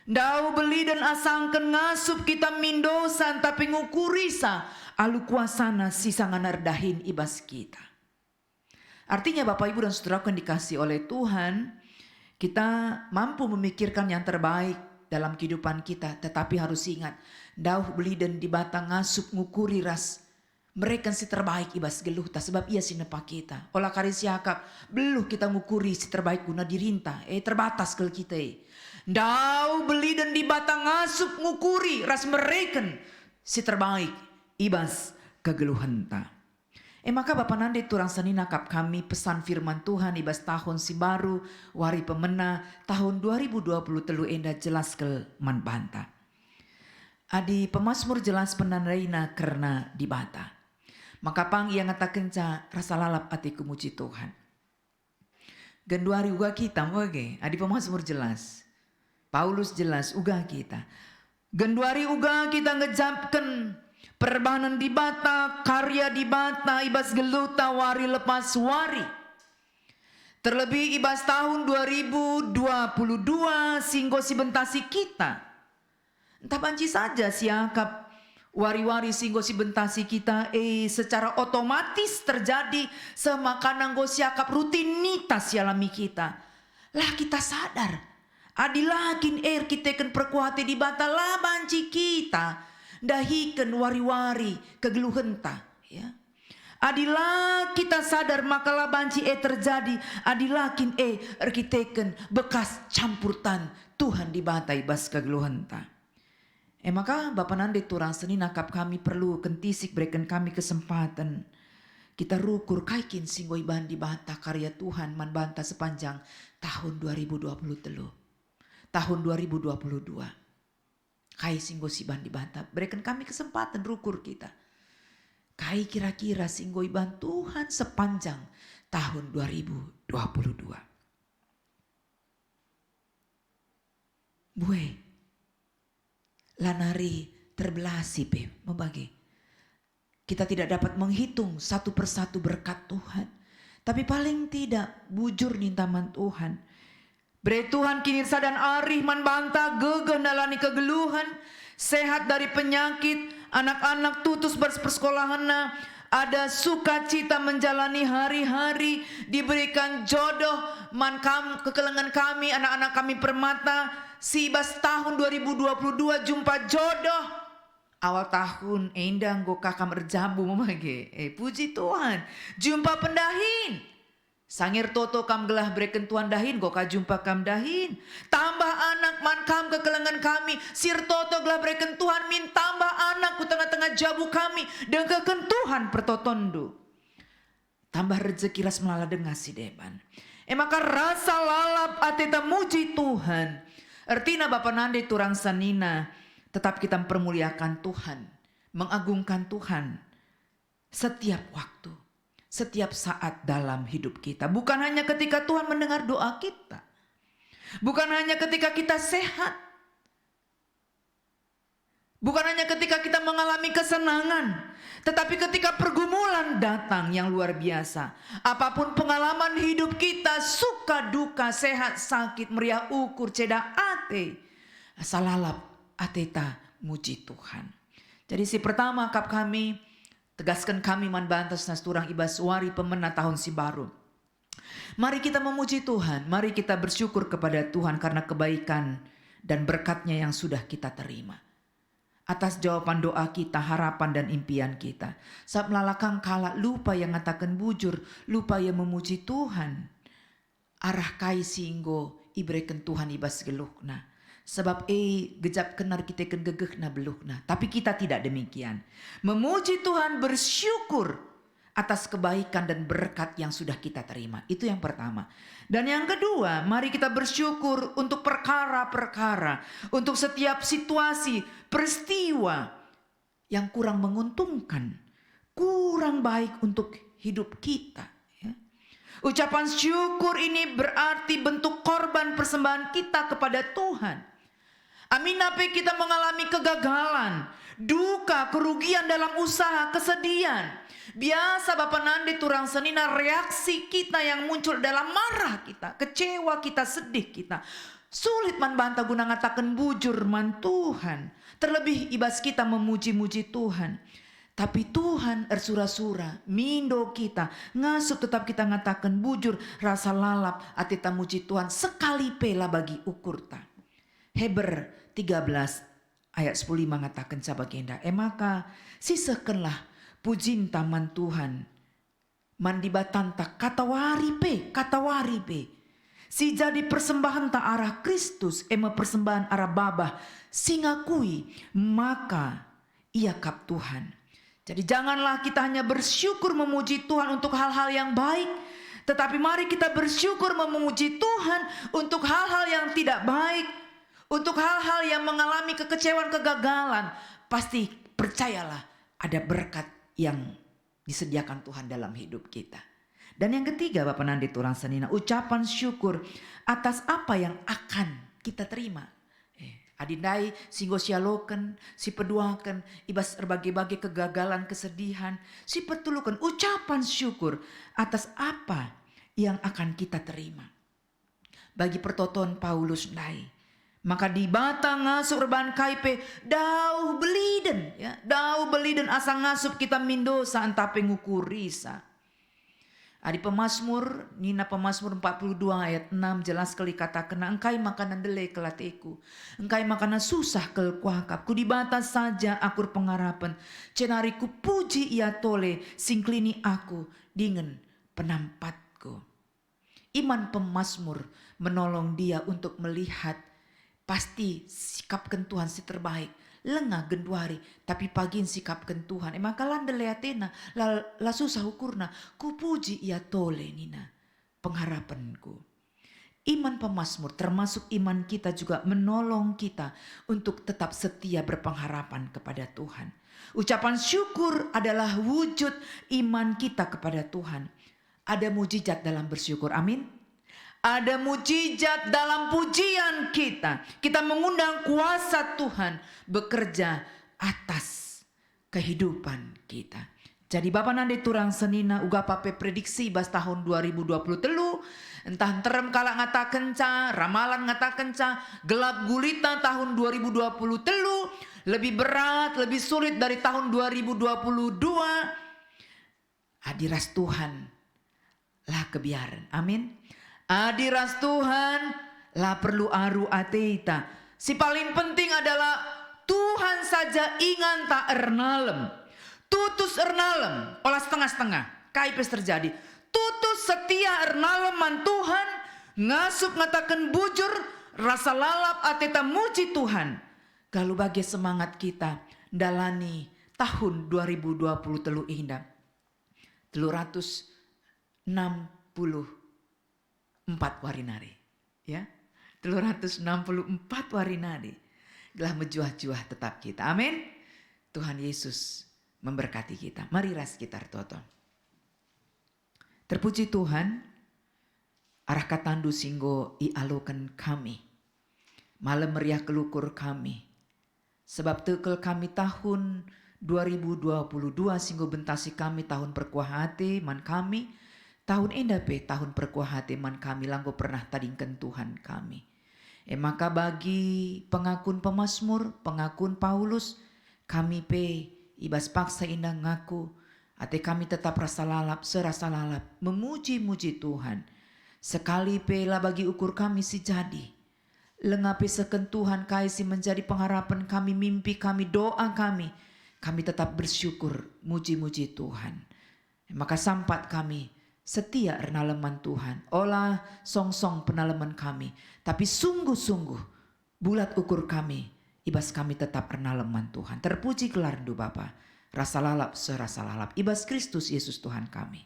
Dau beli dan asangken ngasup kita mindosan tapi ngukurisa alu kuasana si sanganar dahin ibas kita. Artinya Bapak Ibu dan Saudara yang dikasih oleh Tuhan, kita mampu memikirkan yang terbaik dalam kehidupan kita, tetapi harus ingat, dauh beli dan dibata ngasup ngukuri ras, mereka si terbaik ibas geluh ta sebab ia si nepa kita. Olah kari siakap, beluh kita ngukuri si terbaik guna dirinta, terbatas ke kita. Dauh beli dan dibata ngasup ngukuri ras mereka si terbaik ibas kegeluhan ta. Maka Bapak Nandi turang sanina kap kami pesan firman Tuhan ibas tahun si baru wari pemena tahun 2023 enda jelas ke man banta. Adi pemazmur jelas penandaina karena dibata. Maka pang ia ngatakan rasa lalap atiku muji Tuhan. Genduari uga kita moge adi pemazmur jelas. Paulus jelas uga kita. Genduari uga kita ngejapkan perbahanan di bata, karya di bata, ibas geluta wari lepas wari. Terlebih ibas tahun 2022 singgo si bentasi kita. Entah banci saja siakap wari-wari singgo si bentasi kita secara otomatis terjadi semakanang go siakap rutinitas alami kita. Lah kita sadar. Adilakin kita kan perkuati di bata lah banci kita. Dahikan wari-wari kegeluhenta ya. Adilah kita sadar makalah banci terjadi. Adilakin erkiteken bekas campurtan Tuhan di bata ibas kegeluhenta. Maka Bapak Nandi turang seni nakap kami perlu kentisik berikan kami kesempatan. Kita rukur kaikin singgoi bahan di bata karya Tuhan man banta sepanjang tahun 2023. tahun 2022. Kai singgo siban dibantah, berikan kami kesempatan rukur kita. Kai kira-kira singgo iban Tuhan sepanjang tahun 2022. Bue, lanari terbelasi pe membagi. Kita tidak dapat menghitung satu persatu berkat Tuhan. Tapi paling tidak bujur nintaman Tuhan. Bre Tuhan kini sadan arih man banta gegeh nalani kegeluhan. Sehat dari penyakit. Anak-anak tutus bersekolahan. Ada sukacita menjalani hari-hari. Diberikan jodoh. Man kekelengan kami, anak-anak kami permata. Sibas tahun 2022 jumpa jodoh. Awal tahun endang go kakam erjabu memage. Puji Tuhan. Jumpa pendahin. Sangir toto kam gelah breken Tuhan dahin. Go ka jumpa kam dahin. Tambah anak man kam kekelengan kami. Sir toto gelah breken Tuhan min tambah anak ku tengah-tengah jabu kami. Dengkeken Tuhan pertotondo. Tambah rezeki ras melala dengar si deban. Maka rasa lalap ateta muji Tuhan. Artinya Bapak Nande turang sanina. Tetap kita mempermuliakan Tuhan. Mengagungkan Tuhan. Setiap waktu. Setiap saat dalam hidup kita. Bukan hanya ketika Tuhan mendengar doa kita. Bukan hanya ketika kita sehat. Bukan hanya ketika kita mengalami kesenangan. Tetapi ketika pergumulan datang yang luar biasa. Apapun pengalaman hidup kita. Suka duka, sehat, sakit, meriah, ukur, cedak, ate. Salalap, ateta, muji Tuhan. Jadi si pertama kap kami. Tegaskan kami man bantas nas turang ibas wari pemena tahun si baru. Mari kita memuji Tuhan. Mari kita bersyukur kepada Tuhan karena kebaikan dan berkatnya yang sudah kita terima. Atas jawaban doa kita, harapan dan impian kita. Saat melalakang kala lupa yang ngatakan bujur. Lupa yang memuji Tuhan. Arah kai singgo ibreken Tuhan ibas gelukna. Sebab gejap kenar kita ken gegehna beluhna. Tapi kita tidak demikian. Memuji Tuhan, bersyukur atas kebaikan dan berkat yang sudah kita terima. Itu yang pertama. Dan yang kedua, mari kita bersyukur untuk perkara-perkara. Untuk setiap situasi, peristiwa yang kurang menguntungkan. Kurang baik untuk hidup kita. Ya. Ucapan syukur ini berarti bentuk korban persembahan kita kepada Tuhan. Amin, apa kita mengalami kegagalan, duka, kerugian dalam usaha, kesedihan. Biasa Bapak Nandi turang senina reaksi kita yang muncul dalam marah kita, kecewa kita, sedih kita. Sulit man bantah guna ngatakan bujur man Tuhan. Terlebih ibas kita memuji-muji Tuhan. Tapi Tuhan ersura-sura, mindo kita, ngasup tetap kita ngatakan bujur, rasa lalap, atita muji Tuhan sekali pela bagi ukur ta. Heber 13 ayat 10 mengatakan sabagenda. Maka sisakanlah pujin taman Tuhan. Mandibatanta katawari pe. Si jadi persembahan ta arah Kristus persembahan arah babah singakui maka ia kap Tuhan. Jadi janganlah kita hanya bersyukur memuji Tuhan untuk hal-hal yang baik. Tetapi mari kita bersyukur memuji Tuhan untuk hal-hal yang tidak baik. Untuk hal-hal yang mengalami kekecewaan, kegagalan. Pasti percayalah ada berkat yang disediakan Tuhan dalam hidup kita. Dan yang ketiga Bapak Nandi turang senina. Ucapan syukur atas apa yang akan kita terima. Adindai singgo sialoken, si peduakan, ibas berbagai-bagai kegagalan, kesedihan. Si petulukan ucapan syukur atas apa yang akan kita terima. Bagi pertoton Paulus nai. Maka di batang ngasup reban kaipe dauh beliden ya, dauh beliden asa ngasup kita mindosa antape ngukurisa. Adi Pemasmur, Nina Pemasmur 42 ayat 6 jelas kali katakan engkai makanan dele kelateku, engkai makanan susah kel kuakap, ku di batas saja akur pengharapan, cenariku puji ia tole, singklini aku dengan penampatku. Iman Pemasmur menolong dia untuk melihat pasti sikapkan Tuhan si terbaik. Lengah genduari. Tapi pagin sikapkan Tuhan. Maka landele atena. La susah ukurna. Ku puji ia tole nina. Pengharapanku. Iman pemazmur termasuk iman kita juga menolong kita untuk tetap setia berpengharapan kepada Tuhan. Ucapan syukur adalah wujud iman kita kepada Tuhan. Ada mujizat dalam bersyukur, amin. Ada mujizat dalam pujian kita. Kita mengundang kuasa Tuhan bekerja atas kehidupan kita. Jadi Bapak nande turang senina uga pape prediksi bas tahun 2020 telu. Entah terem kalak ngata kenca, ramalan ngata kenca, gelap gulita tahun 2020 telu. Lebih berat, lebih sulit dari tahun 2022. Adiras Tuhan lah kebiaran, amin. Adiras Tuhan lah perlu aru ateita. Si paling penting adalah Tuhan saja ingan tak ernalem. Tutus ernalem, olah setengah-setengah. Kaipes terjadi. Tutus setia ernaleman Tuhan. Ngasup ngatakan bujur, rasa lalap ateta muji Tuhan. Kalau bagi semangat kita dalani tahun 2020 telu indah. 364 warinari. Ya. 364 warinari. Gelah mejuah-juah tetap kita. Amin. Tuhan Yesus memberkati kita. Mari ras kita toto. Terpuji Tuhan, arah katandu singgo ialokan kami. Malam meriah kelukur kami. Sebab tekel kami tahun 2022 singgo bentasi kami tahun berkuah hati man kami. Tahun endape tahun berkuah hati man kami langgo pernah tadingkan Tuhan kami. Maka bagi pengakun pemazmur, pengakun Paulus, kami ibas paksa indah ngaku. Ate kami tetap rasa lalap, serasa lalap, memuji-muji Tuhan. Sekali lah bagi ukur kami si jadi. Lengapi sekentuhan kaisi menjadi pengharapan kami, mimpi kami, doa kami. Kami tetap bersyukur, muji-muji Tuhan. Maka sampat kami setia ernaleman Tuhan. Olah song-song penaleman kami. Tapi sungguh-sungguh bulat ukur kami. Ibas kami tetap ernaleman Tuhan. Terpuji kelardu Bapa. Rasa lalap serasa lalap. Ibas Kristus Yesus Tuhan kami.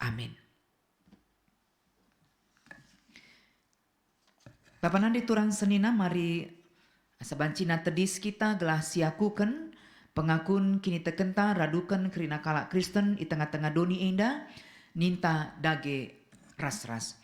Amin. Bapak nandi turang senina mari sabancina tedis kita gelah siakuken pengakun kini tekenta radukan kerina kalak Kristen di tengah-tengah doni enda ninta dage ras-ras.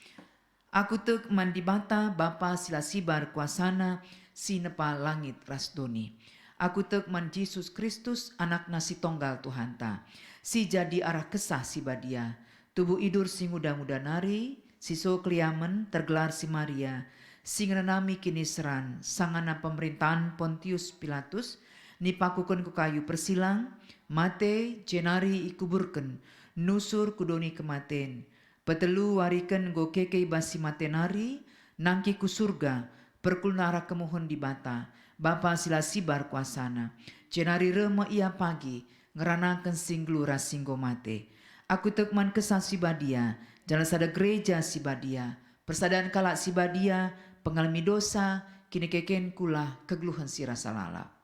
Aku tek mandibata Bapa sila sibar kuasana sinepa langit ras doni. Aku tek man Yesus Kristus anak nasi tonggal Tuhan ta. Si jadi arah kesah si badia. Tubuh idur si muda-muda nari. Siso kliamen tergelar si Maria. Singranami kini seran. Sangana pemerintahan Pontius Pilatus. Nipakukan ku kayu persilang. Mate jenari ikuburken. Nusur kudoni kematen. Petelu wariken go keke basi matenari. Nangki ku surga. Perkulnara kemohon di bata. Bapa sila sibar kuasana. Jenari rema ia pagi. Ngeranakan singlura singgo mate. Aku tekman kesah si badia. Jalan sada gereja si badia. Persadahan kalak si badia. Pengalami dosa. Kini keken kula kegeluhan si rasa lalap.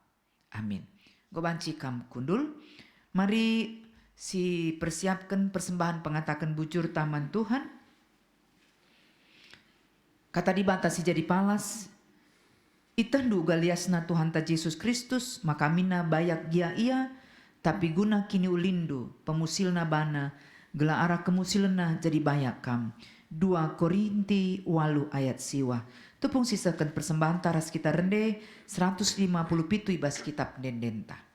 Amin. Gobanci kam kundul. Mari si persiapkan persembahan pengatakan bujur taman Tuhan. Kata dibatasi jadi palas. Itendu galiasna Tuhan ta Yesus Kristus. Maka mina bayak gia ia. Tapi guna kini ulindu. Pemusilna bana. Gela arah kemusilna jadi bayak kam. 2 Korinti 8 ayat siwa. Tepung sisakan persembahan taras kita rende. 150 pitu ibas kitab dendenta.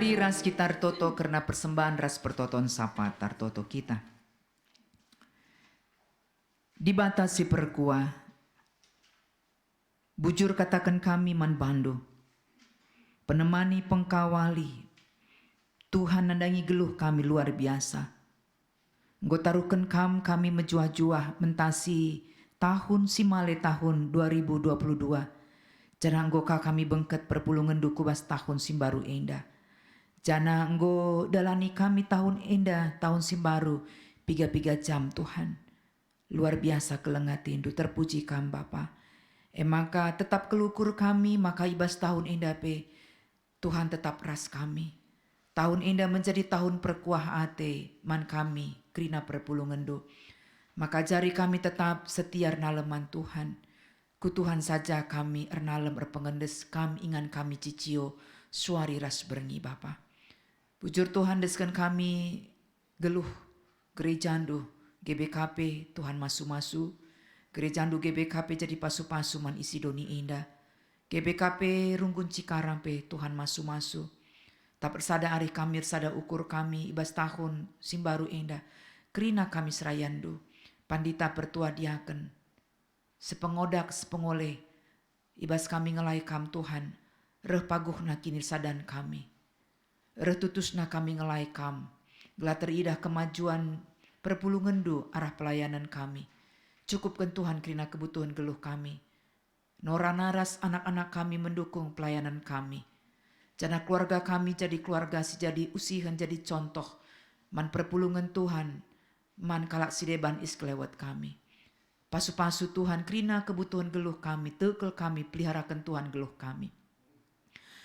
Mari ras kita toto karena persembahan ras pertoton sapa tartoto kita. Dibatasi perkuah, bujur katakan kami man bandu, penemani pengkawali, Tuhan nandangi geluh kami luar biasa. Engkau taruhkan kami menjuah-juah mentasi tahun simale tahun 2022. Jana engkau kami bengket perpulungan duku bas tahun simbaru endah. Jana engkau dalani kami tahun endah tahun simbaru 3 jam Tuhan. Luar biasa kelengat indu terpuji kam Bapa. Maka tetap kelukur kami maka ibas tahun endah pe Tuhan tetap ras kami. Tahun endah menjadi tahun perkuah ate man kami krina perpulungan do. Maka jari kami tetap setia naleman Tuhan. Ku Tuhan saja kami ernalem erpengendes kami ingan kami cicio suari ras berngi Bapa. Bujur Tuhan deskan kami geluh gerejandu GBKP Tuhan masu-masu. Gerejandu GBKP jadi pasu-pasu man isi doni indah. GBKP runggun Cikarang pe Tuhan masu-masu. Tak persada ari kami persada ukur kami ibas tahun simbaru indah. Kerina kami serayandu. Pandita pertua diaken. Sepengodak sepengole. Ibas kami ngelai kam Tuhan. Reh paguhna kini sadan kami. Reh tutusna kami ngelai kam. Gelah teridah kemajuan perpulungan do arah pelayanan kami. Cukupkan Tuhan kerina kebutuhan geluh kami. Nora naras anak-anak kami mendukung pelayanan kami. Jana keluarga kami jadi keluarga si jadi usihan jadi contoh. Man perpulungan Tuhan. Man kalak sideban iskelewat kami. Pasu-pasu Tuhan kerina kebutuhan geluh kami. Tekel kami peliharakan Tuhan geluh kami.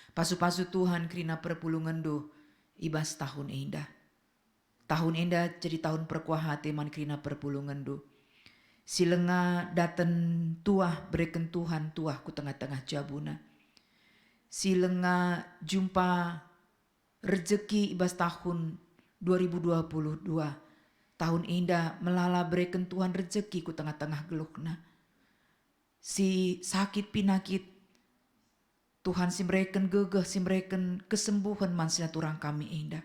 Pasu-pasu Tuhan kerina perpulungan do ibas tahun endah. Tahun endah jadi tahun perkuah hati man kerina perpulungan do. Silenga daten tuah bereken Tuhan tuah ku tengah-tengah jabuna. Silenga jumpa rezeki ibas tahun 2022. Tahun endah melala bereken Tuhan rezeki ku tengah-tengah gelukna. Si sakit pinakit Tuhan simreken gegeh simreken kesembuhan man sinaturang kami endah.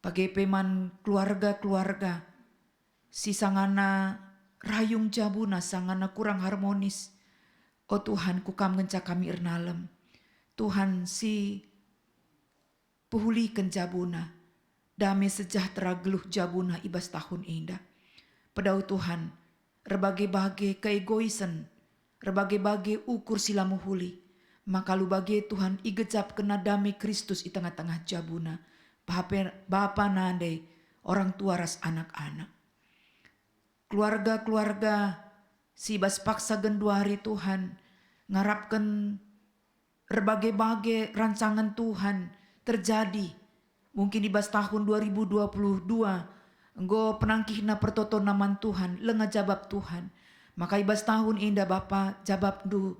Pagai peman keluarga-keluarga si sangana rayung jabuna sangana kurang harmonis. Oh Tuhan kukam ngenca kami ernalem. Tuhan si puhulikan jabuna. Damai sejahtera geluh jabuna ibas tahun indah. Pedau Tuhan berbagai-bagai keegoisan. Berbagai-bagai ukur silamu huli. Maka lu bagi Tuhan igejap kena damai Kristus di tengah-tengah jabuna. Bapa nande orang tua ras anak-anak. Keluarga-keluarga si bas paksa genduari Tuhan. Ngarapkan berbagai-bagai rancangan Tuhan terjadi. Mungkin di bas tahun 2022. Engkau penangkihna pertoton naman Tuhan. Lenga jabab Tuhan. Maka ibas tahun indah Bapa jabab du.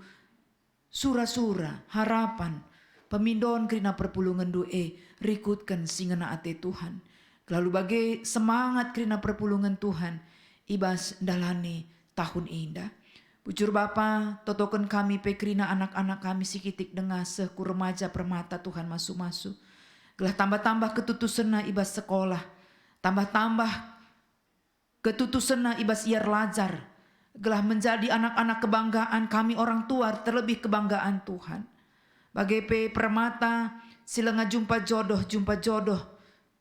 Sura-sura harapan. Pemindon kerina perpulungan doe. Rikutkan singena ate Tuhan. Lalu bagai semangat kerina perpulungan Tuhan. Ibas dalani tahun indah. Bujur Bapa, totokan kami pekrina anak-anak kami sikitik dengah ku remaja permata Tuhan masu-masu. Gelah tambah-tambah ketutusena ibas sekolah. Tambah-tambah ketutusena ibas iar lajar. Gelah menjadi anak-anak kebanggaan kami orang tua terlebih kebanggaan Tuhan. Bagai pe permata silenga jumpa jodoh.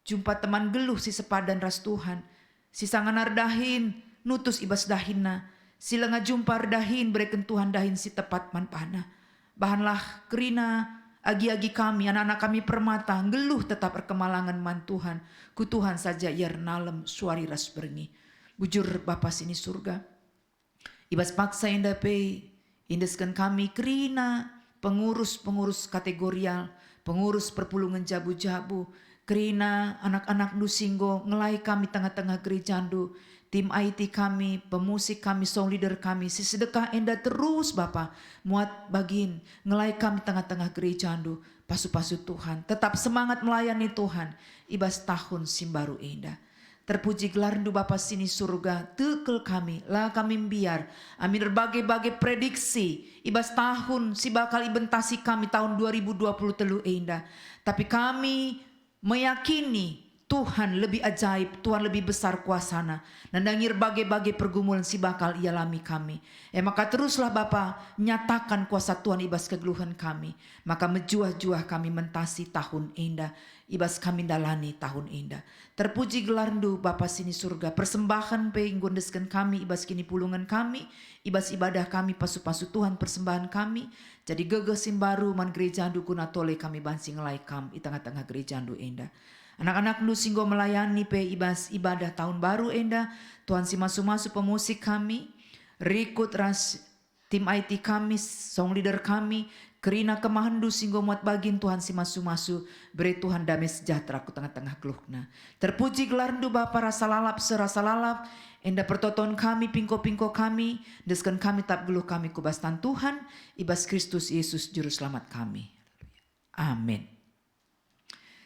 Jumpa teman geluh si sepadan ras Tuhan. Si sanganar dahin nutus ibas dahinna. Silenga jumpa dahin bereken Tuhan dahin si tepat manpana. Bahanlah kerina agi-agi kami anak-anak kami permata geluh tetap perkemalangan man Tuhan. Ku Tuhan saja iar nalem suari ras berngi. Bujur Bapa sini surga. Ibas paksa indah pe indeskan kami kerina pengurus kategorial, pengurus perpulungan jabu-jabu, kerina anak-anak nusinggo ngelai kami tengah-tengah gerejandu, tim IT kami, pemusik kami, song leader kami, si sedekah endah terus Bapa muat bagin ngelai kami tengah-tengah gerejandu, pasu-pasu Tuhan, tetap semangat melayani Tuhan, ibas tahun simbaru endah. Terpuji gelarndu Bapa sini surga, tekel kami, lah kami biar. Amin berbagai-bagai prediksi, ibas tahun si bakal ibentasi kami tahun 2020 telu indah. Tapi kami meyakini Tuhan lebih ajaib, Tuhan lebih besar kuasana. Nandangir bagai-bagai pergumulan si bakal ialami kami. Maka teruslah Bapa nyatakan kuasa Tuhan ibas kegeluhan kami. Maka mejuah-juah kami mentasi tahun indah. Ibas kami dalani tahun indah. Terpuji gelarndu Bapa sini surga. Persembahan pe gondeskan kami ibas kini pulungan kami. Ibas ibadah kami pasu-pasu Tuhan persembahan kami. Jadi gegesin baru man gereja andu kuna tole kami bansing laikam di tengah-tengah gereja andu indah. Anak-anak nu singgo melayani pe ibas ibadah tahun baru enda. Tuhan si masu-masu pemusik kami. Rikut ras tim IT kami, song leader kami. Kerina kemahandu singgo muat bagin Tuhan si masu-masu. Beri Tuhan damai sejahtera ku tengah-tengah keluhna. Terpuji gelarndu Bapa rasa lalap serasa lalap. Enda pertoton kami, pingko-pingko kami. Deskan kami tak geluh kami kubastan Tuhan. Ibas Kristus Yesus juru selamat kami. Amin.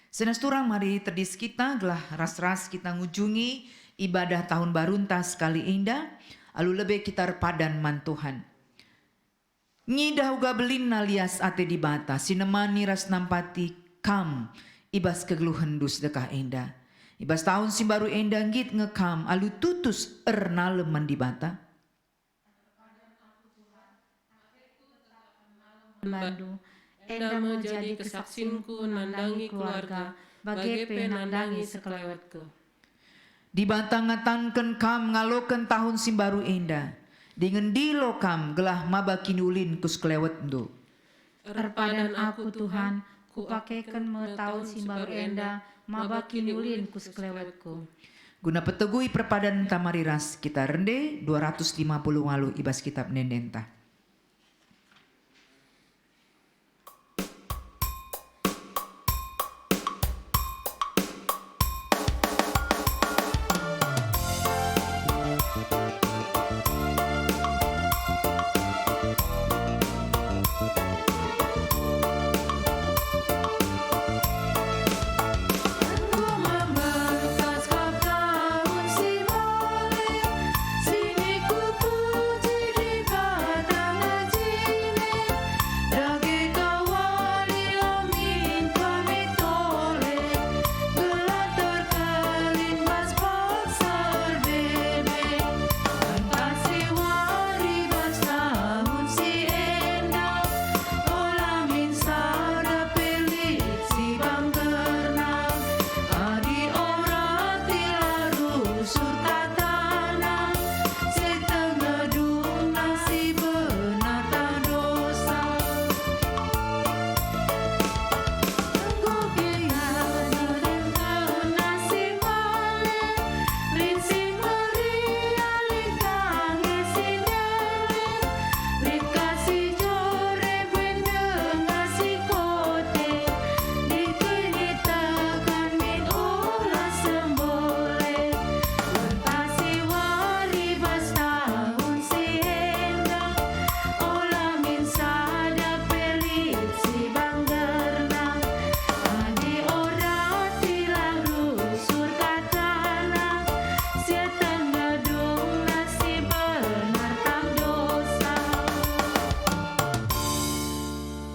Senasturang mari terdis kita gelah ras-ras kita ngujungi ibadah tahun baru entas kali indah. Alu lebih kita repadan man Tuhan. Nyidah uga belin alias ate di bata. Sinemani ras nampati kam. Ibas kegeluhan dus dekah indah. Ibas tahun si baru indah ngit ngekam. Alu tutus ernalem man di bata. Bandu. Enda menjadi kesaksinku nandangi keluarga, bagai penandangi sekelewatku. Di batangatanken kam ngaloken tahun simbaru enda. Dengan dilo kam gelah mabakini ulin kus kelewet ndo. Erpadan aku Tuhan, kupakaikan me tahun simbaru enda, mabakini ulin kus kelewetku. Guna petegui perpadan tamariras kita rende 250 walu ibas kitab nendenta.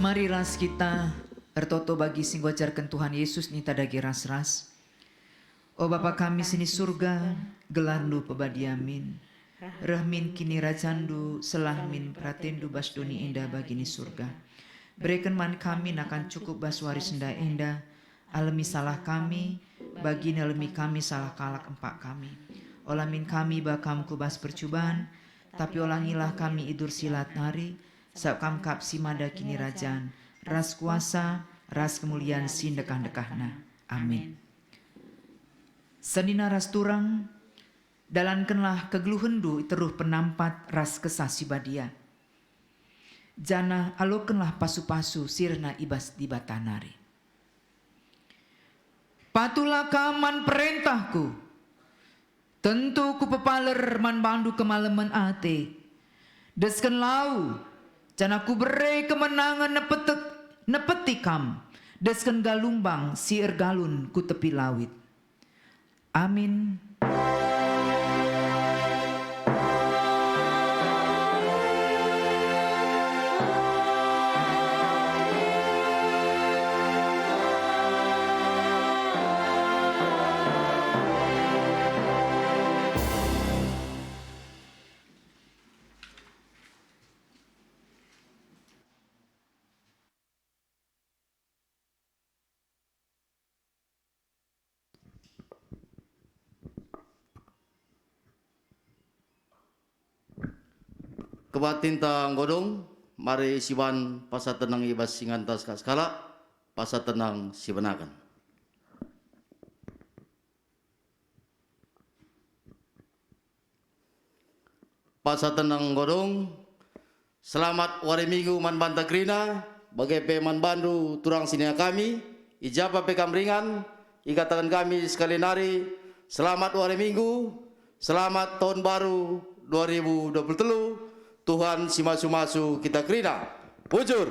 Mari ras kita ertoto bagi sing wajarkan Tuhan Yesus nita dagi ras-ras. O Bapa kami sini surga, gelandu pebadiamin. Rahmin kini rajandu, selahmin pratendu basdoni indah bagini surga. Berikan man kami akan cukup baswaris indah indah. Alami salah kami, bagi alami kami salah kalak empak kami. Olamin kami bakam kubas percubaan, tapi olangilah kami idur silat nari. Saat kamkap si mada kini rajan, ras kuasa, ras kemuliaan sin dekah-dekahna. Amin. Sanina ras turang, dalankanlah kegeluhendu teruh penampat ras kesasi badia. Jana alokenlah pasu-pasu sirna ibas di batanari. Patulah kaman perintahku, tentu ku pepaler man bandu kemalaman ate. Desken lau, jana ku bere kemenangan nepetikam. Desken galumbang si ergalun ku tepi lawit. Amin, kebatinta godong, mari siwan pasa tenang ibas singantas skala, pasa tenang sibenakan. Pasa tenang godong, selamat wari minggu man banta krina, bagai peman bandu turang sinia kami, ijapa pekamringan, ikatakan kami sekali nari, selamat wari minggu, selamat tahun baru 2023, Tuhan si masu-masu kita krina. Bujur.